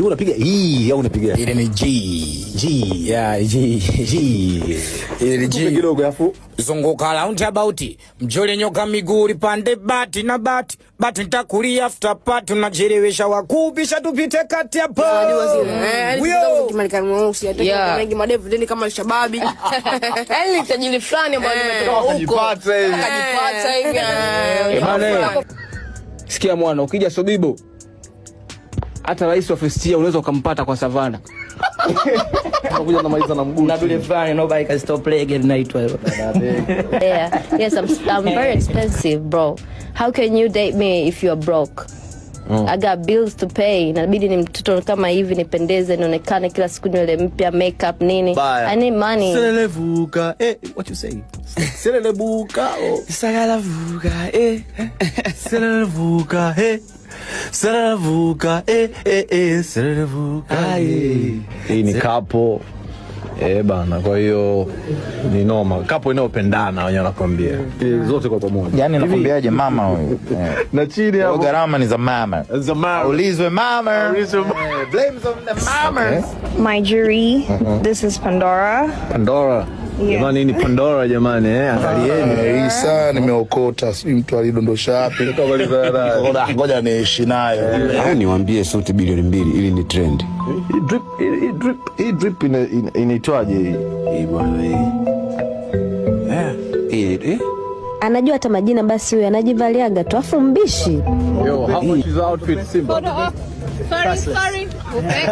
Hiyo unapiga hii au unapiga? Ile ni G. Yeah, G. Ile ni G. Kidogo afu zunguka round about. Mjole nyoka miguu pande bati na bati. Bati nitakulia after party unajerewesha wakubisha tupite kati hapo. Huyo kimalikani mweusi hata mengi madevu deni kama shababi. Yaani tajiri fulani ambao nimetoka huko. Akajipata hivi. Sikia mwana, ukija Sobibo hata rais wa Festia unaweza ukampata kwa savana. unakuja na maliza na mguu. Na vile fulani nobody can stop playing at night. Yeah. Yes, I'm very expensive, bro. How can you date me if you are broke? I got bills to pay. Inabidi ni mtoto kama hivi nipendeze nionekane kila siku nywele mpya, makeup nini. I need money. Selelevuka what you say? Selelevuka Sagalavuka Selelevuka Selelevuka Selelevuka Hii ni kapo bana, kwa hiyo ni noma. Kapo inayopendana wenyewe nakwambia. Zote kwa pamoja. Yaani nakwambiaje mama huyu. Na chini hapo gharama ni za mama. Za mama. Ulizwe mama. Blames on the mama. My jury. This is Pandora. Pandora. Jamani ni Pandora jamani angalieni. Isa nimeokota, si mtu alidondosha wapi. Ngoja niishi nayo. Au niwaambie sauti bilioni 2 ili ni trend. Hii drip inaitwaje hii bwana hii? Anajua hata majina basi huyu anajivaliaga tu afu mbishi. Yo, how much is the outfit Simba? Sorry. Okay.